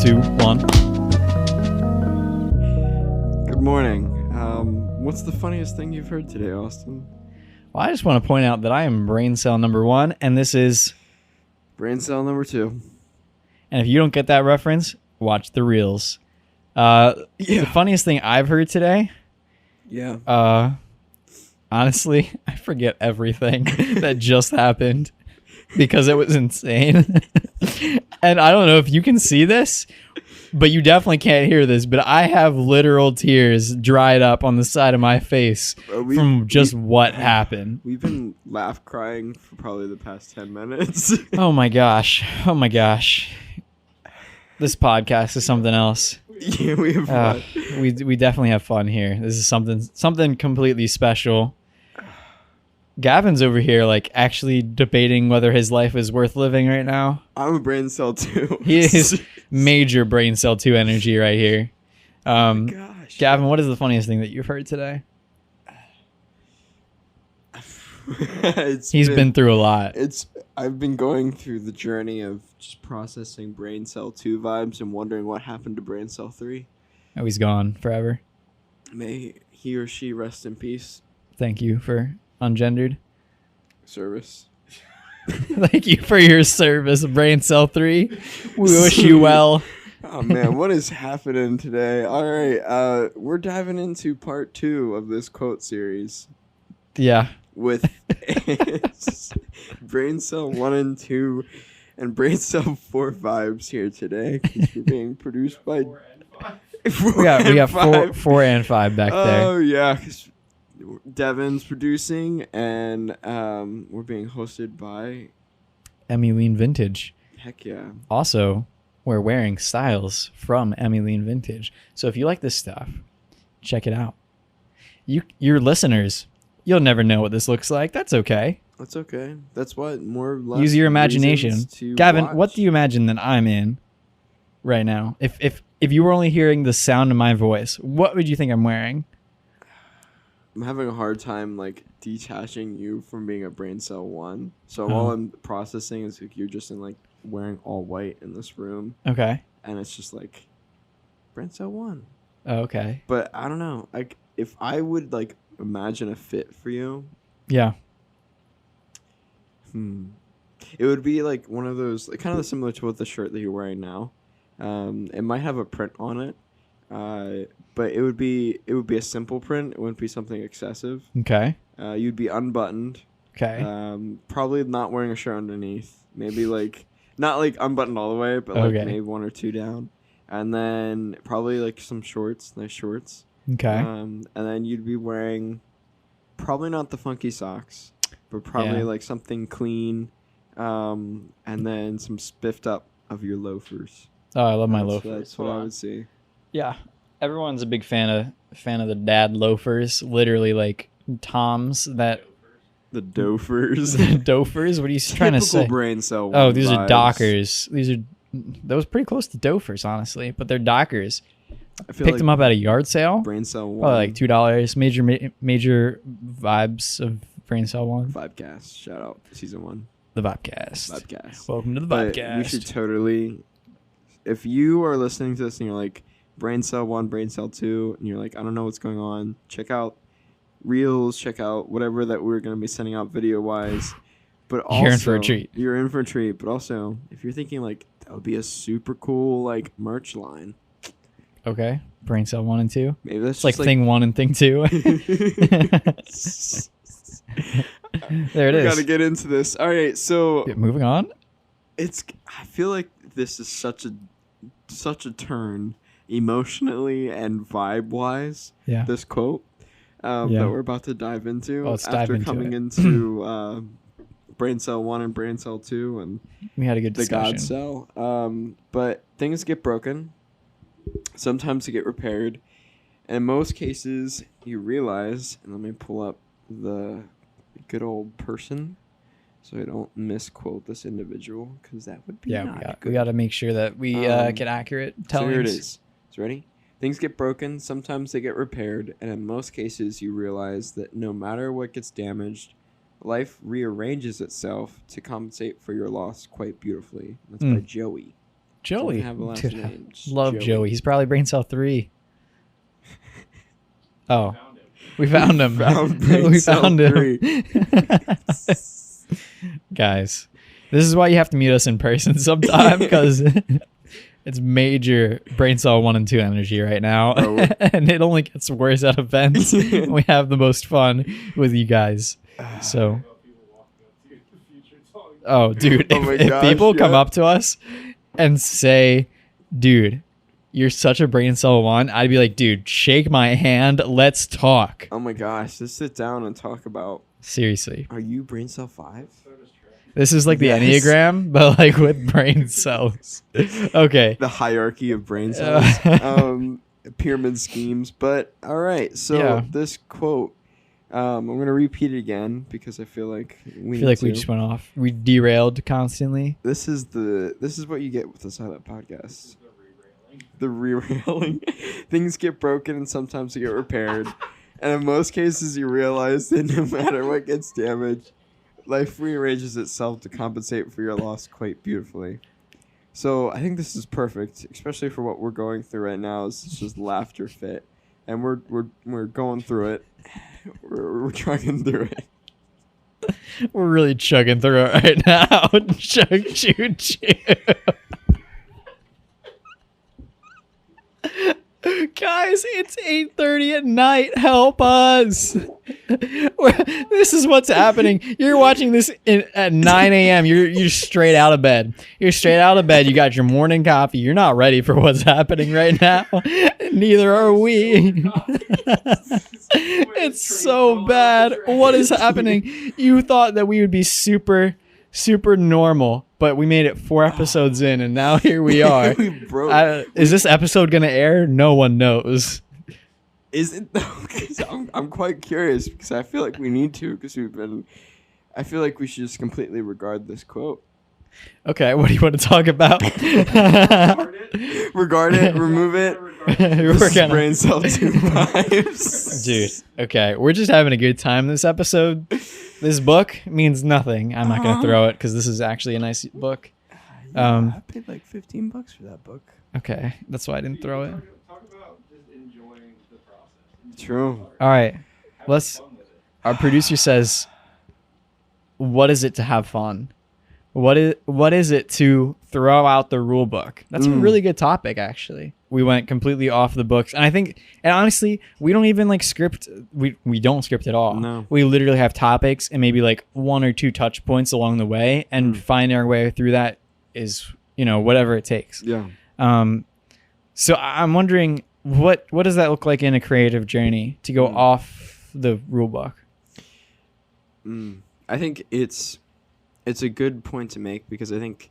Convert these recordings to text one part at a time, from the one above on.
2, 1. Good morning. What's the funniest thing you've heard today, Austin? Well, I just want to point out that I am brain cell number 1, and this is... Brain cell number 2. And if you don't get that reference, watch the reels. The funniest thing I've heard today... Yeah. Honestly, I forget everything that just happened because it was insane. And I don't know if you can see this, but you definitely can't hear this, but I have literal tears dried up on the side of my face from just what happened. We've been crying for probably the past 10 minutes. Oh my gosh. This podcast is something else. Yeah, we have fun. We definitely have fun here. This is something completely special. Gavin's over here, like, actually debating whether his life is worth living right now. I'm a brain cell 2. He is major brain cell 2 energy right here. Oh my gosh. Gavin, what is the funniest thing that you've heard today? He's been through a lot. I've been going through the journey of just processing brain cell 2 vibes and wondering what happened to brain cell 3. Oh, he's gone forever. May he or she rest in peace. Thank you for ungendered Service. Thank you for your service, brain cell 3. We wish you well. Oh man, what is happening today? All right, we're diving into part 2 of this quote series. Yeah. With brain cell 1 and 2 and brain cell 4 vibes here today, because we're being produced by we got 4 and 5 back there. Oh yeah, because Devin's producing, and we're being hosted by Elene Vintage. Heck yeah. Also, we're wearing styles from Elene Vintage. So if you like this stuff, check it out. Your listeners, you'll never know what this looks like. That's okay. That's okay. That's what more or less use your imagination. Gavin, watch. What do you imagine that I'm in right now? If you were only hearing the sound of my voice, what would you think I'm wearing? I'm having a hard time like detaching you from being a brain cell 1. So all I'm processing is like you're just in like wearing all white in this room. Okay. And it's just like brain cell 1. Oh, okay. But I don't know. Like if I would like imagine a fit for you. Yeah. It would be like one of those, like, kind of similar to what the shirt that you're wearing now. It might have a print on it, but it would be a simple print. It wouldn't be something excessive. Okay. You'd be unbuttoned. Okay. Probably not wearing a shirt underneath. Maybe like not like unbuttoned all the way, but like maybe 1 or 2 down. And then probably like some shorts, nice shorts. Okay. And then you'd be wearing probably not the funky socks, but probably like something clean, and then some spiffed up of your loafers. Oh, I love my loafers. That's what I would see. Yeah, everyone's a big fan of the dad loafers. Literally, like Toms that. The Dofers. Dofers. What are you trying to say? Typical brain cell. Oh, these are vibes. Dockers. Those pretty close to Dofers, honestly, but they're Dockers. I feel Picked like them up at a yard sale. Brain cell 1. Probably like $2. Major vibes of brain cell 1. Vibecast. Shout out season 1. The Vibecast. Vibecast. Welcome to the But Vibecast. we should totally. If you are listening to this and you're like brain cell 1, brain cell 2, and you're like, I don't know what's going on, check out reels. Check out whatever that we're going to be sending out video wise. But also, you're in for a treat. You're in for a treat. But also, if you're thinking like that would be a super cool like merch line. Okay. Brain cell 1 and 2. Maybe that's it's like just thing 1 and thing 2. There it is. Gotta get into this. All right, so moving on. I feel like this is such a turn emotionally and vibe wise. Yeah. This quote that we're about to dive into after coming into brain cell 1 and brain cell 2 and we had a good discussion. The God cell. But things get broken. Sometimes they get repaired. And in most cases, you realize, and let me pull up the good old person so I don't misquote this individual, because that would be we got to make sure that we get accurate tellings. So here it is. So ready? Things get broken, sometimes they get repaired, and in most cases you realize that no matter what gets damaged, life rearranges itself to compensate for your loss quite beautifully. That's by Joey. Joey. Doesn't have a last Dude, name. It's love Joey. He's probably brain cell 3. Oh, we found him. Brain We cell found him. 3. Guys, this is why you have to meet us in person sometime, because it's major brain cell 1 and 2 energy right now. Bro. And it only gets worse at events. We have the most fun with you guys. So, oh, dude, Oh my if gosh, people come yeah. up to us and say, dude, you're such a brain cell 1, I'd be like, dude, shake my hand. Let's talk. Oh my gosh, just sit down and talk about. Seriously. Are you brain cell 5? This is like the Yes. Enneagram, but like with brain cells. Okay. The hierarchy of brain cells. Pyramid schemes. But all right, so Yeah. this quote, I'm gonna repeat it again because I feel like we I feel like we just went off. We derailed constantly. This is what you get with the silent podcast. The re-railing. Things get broken and sometimes they get repaired. And in most cases you realize that no matter what gets damaged, life rearranges itself to compensate for your loss quite beautifully. So I think this is perfect, especially for what we're going through right now. It's just laughter fit. And we're going through it. We're chugging through it. We're really chugging through it right now. Chug, choo, choo. Guys, it's 8:30 at night. Help us. This is what's happening. You're watching this at 9 a.m. You're straight out of bed. You're straight out of bed. You got your morning coffee. You're not ready for what's happening right now. Neither are we. It's so bad. What is happening? You thought that we would be super normal, but we made it 4 episodes in, and now here we are. We broke. Is this episode gonna air? No one knows. Is it though? 'Cause I'm quite curious because I feel like we need to because I feel like we should just completely regard this quote. Okay, what do you want to talk about? Regard it, remove it. We're This is gonna- brain cell 2 vibes. Dude, okay, we're just having a good time this episode. This book means nothing. I'm not gonna throw it because this is actually a nice book. Yeah, I paid like $15 for that book. Okay, that's why I didn't throw it. Talk about just enjoying the process. True. All right, let's. Our producer says, "What is it to have fun? What is it to throw out the rule book?" That's a really good topic, actually. We went completely off the books, and I think, and honestly, we don't even like script. We don't script at all. No. We literally have topics and maybe like 1 or 2 touch points along the way, and finding our way through that is, whatever it takes. Yeah. So I'm wondering, what does that look like in a creative journey to go off the rule book? I think it's a good point to make because I think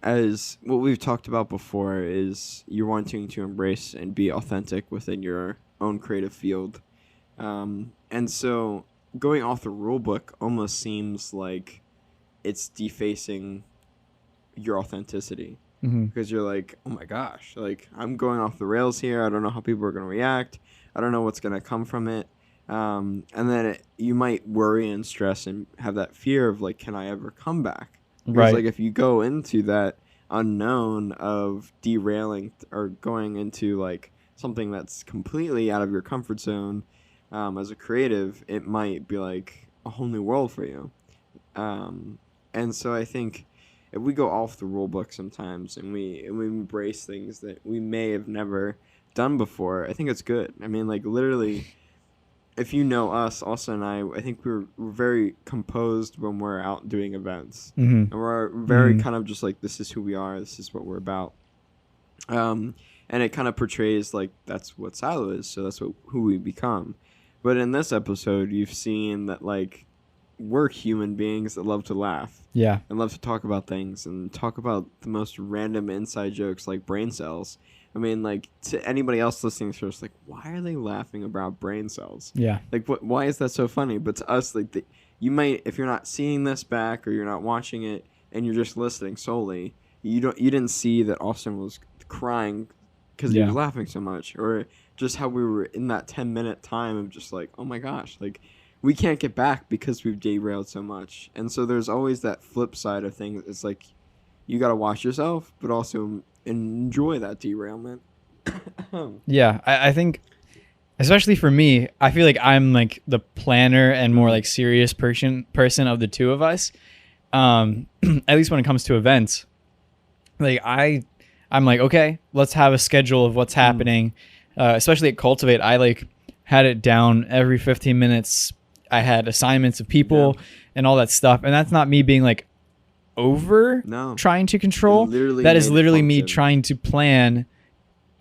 as what we've talked about before is you're wanting to embrace and be authentic within your own creative field. And so going off the rule book almost seems like it's defacing your authenticity. Because you're like, oh my gosh, like I'm going off the rails here. I don't know how people are going to react. I don't know what's going to come from it. And then you might worry and stress and have that fear of like, can I ever come back? Because Right. like if you go into that unknown of derailing or going into like something that's completely out of your comfort zone as a creative, it might be like a whole new world for you. And so I think if we go off the rule book sometimes and we embrace things that we may have never done before, I think it's good. I mean, like literally, if you know us, Austin and I think we're very composed when we're out doing events. And we're very kind of just like, this is who we are, this is what we're about. And it kind of portrays like that's what Silo is, so that's who we become. But in this episode, you've seen that like we're human beings that love to laugh. Yeah. And love to talk about things and talk about the most random inside jokes like brain cells. I mean, like, to anybody else listening to us, like, why are they laughing about brain cells? Yeah. Like, why is that so funny? But to us, like, you might, if you're not seeing this back or you're not watching it and you're just listening solely, you didn't see that Austin was crying because he was laughing so much, or just how we were in that 10-minute time of just like, oh my gosh, like, we can't get back because we've derailed so much. And so there's always that flip side of things. It's like, you got to watch yourself, but also enjoy that derailment. Yeah, I think, especially for me, I feel like I'm like the planner and more like serious person of the two of us. At least when it comes to events, like I'm like, okay, let's have a schedule of what's happening. Especially at Cultivate, I like had it down every 15 minutes. I had assignments of people and all that stuff, and that's not me being like over trying to control. That is literally me trying to plan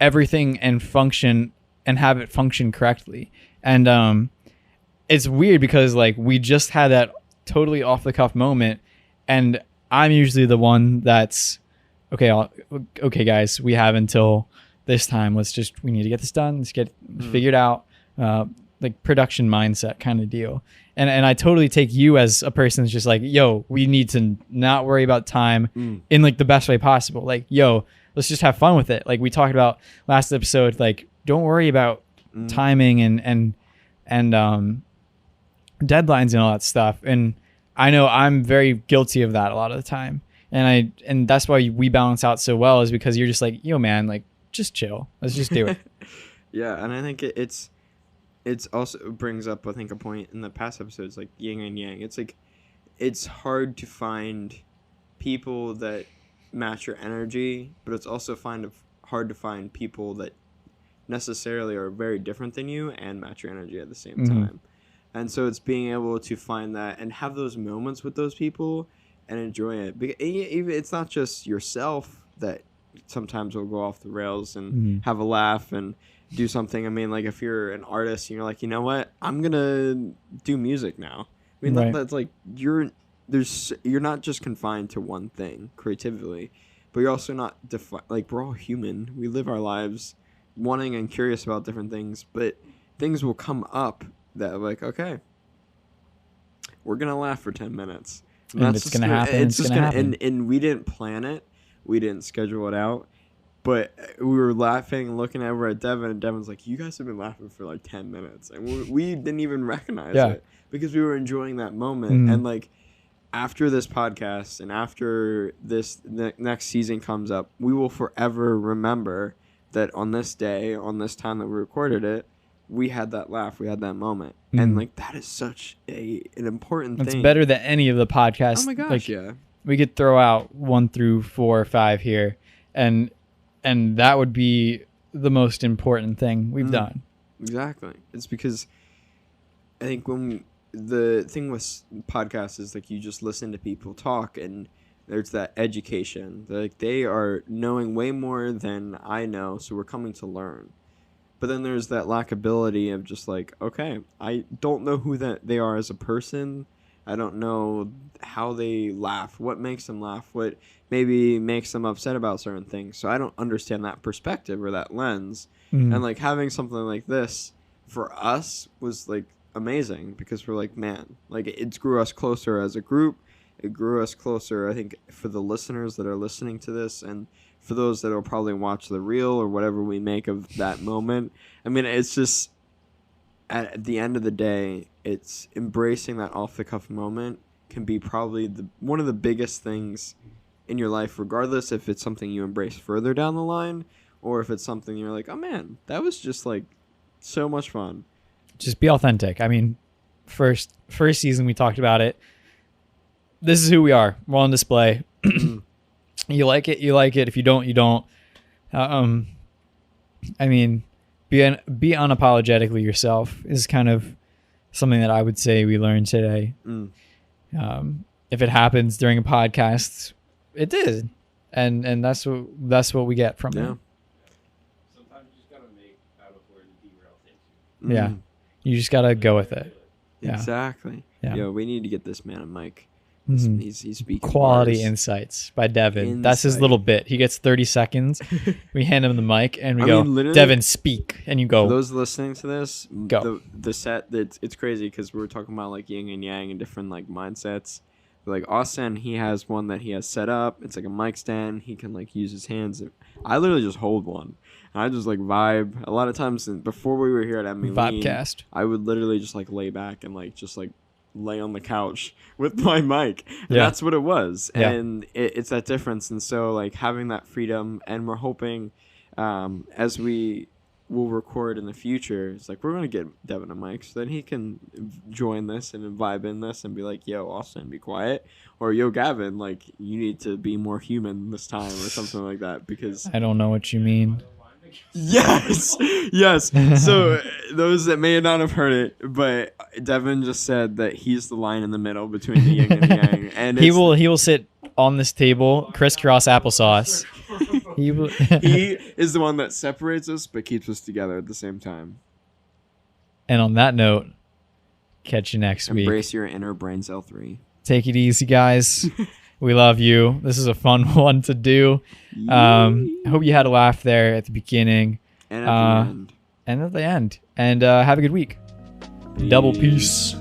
everything and function and have it function correctly. And it's weird because like we just had that totally off the cuff moment, and I'm usually the one that's okay guys, we have until this time, we need to get this done, let's get figured out, like production mindset kind of deal. And I totally take you as a person that's just like, yo, we need to not worry about time in like the best way possible. Like, yo, let's just have fun with it. Like we talked about last episode, like don't worry about timing and deadlines and all that stuff. And I know I'm very guilty of that a lot of the time. And that's why we balance out so well, is because you're just like, yo man, like just chill. Let's just do it. Yeah. And I think it's also brings up, I think, a point in the past episodes, like yin and yang. It's like, it's hard to find people that match your energy, but it's also hard to find people that necessarily are very different than you and match your energy at the same time. And so it's being able to find that and have those moments with those people and enjoy it. It's not just yourself that sometimes will go off the rails and have a laugh and do something. I mean, like if you're an artist and you're like, you know what, I'm gonna do music now. I mean, that's like you're not just confined to one thing creatively, but you're also not like we're all human. We live our lives wanting and curious about different things, but things will come up that are like, okay, we're gonna laugh for 10 minutes. And it's gonna happen. It's just gonna happen. And we didn't plan it. We didn't schedule it out. But we were laughing, looking over at Devin, and Devin's like, you guys have been laughing for like 10 minutes. And we didn't even recognize it because we were enjoying that moment. And like after this podcast and after this next season comes up, we will forever remember that on this day, on this time that we recorded it, we had that laugh, we had that moment. And like that is such an important thing. It's better than any of the podcasts. Oh my gosh, like, yeah. We could throw out 1 through 4 or 5 here, and that would be the most important thing we've done. Exactly. It's because I think the thing with podcasts is like you just listen to people talk, and there's that education. Like they are knowing way more than I know, so we're coming to learn. But then there's that lackability of just like, okay, I don't know who they are as a person. I don't know how they laugh, what makes them laugh, what maybe makes them upset about certain things. So I don't understand that perspective or that lens. And like having something like this for us was like amazing, because we're like, man, like it grew us closer as a group. It grew us closer, I think, for the listeners that are listening to this, and for those that will probably watch the reel or whatever we make of that moment. I mean, it's just, at the end of the day, it's embracing that off-the-cuff moment can be probably one of the biggest things in your life, regardless if it's something you embrace further down the line or if it's something you're like, oh man, that was just like so much fun. Just be authentic. I mean, first season we talked about it. This is who we are. We're on display. You like it, you like it. If you don't, you don't. I mean, be unapologetically yourself is kind of something that I would say we learned today. If it happens during a podcast, it did, and that's what we get from it. Sometimes you just gotta make out of where the derail takes you. Yeah, you just gotta go with it. Yeah. Exactly. Yeah. Yo, we need to get this man a mic. He's speaking Quality bars. Insights by Devin. That's his little bit. He gets 30 seconds. We hand him the mic and we go, Devin, speak. And you go. For those listening to this, go. The set, it's crazy because we were talking about like yin and yang and different like mindsets. Like Austin, he has one that he has set up. It's like a mic stand. He can like use his hands. I literally just hold one. And I just like vibe. A lot of times before we were here at Emily, Vibecast. I would literally just like lay back and like just like lay on the couch with my mic. And Yeah. that's what it was. Yeah. And it's that difference. And so like having that freedom, and we're hoping as we will record in the future, it's like we're going to get Devin a mic so then he can join this and vibe in this and be like, yo, Austin, be quiet. Or yo, Gavin, like you need to be more human this time or something like that, because I don't know what you mean. yes. So those that may not have heard it, but Devin just said that he's the line in the middle between the yin and the yang, and He will sit on this table, crisscross applesauce. He will. he is the one that separates us but keeps us together at the same time. And on that note, catch you next week. Embrace your inner brain cell 3. Take it easy, guys. We love you. This is a fun one to do. I hope you had a laugh there at the beginning And at the end. and at the end. And have a good week. Double peace.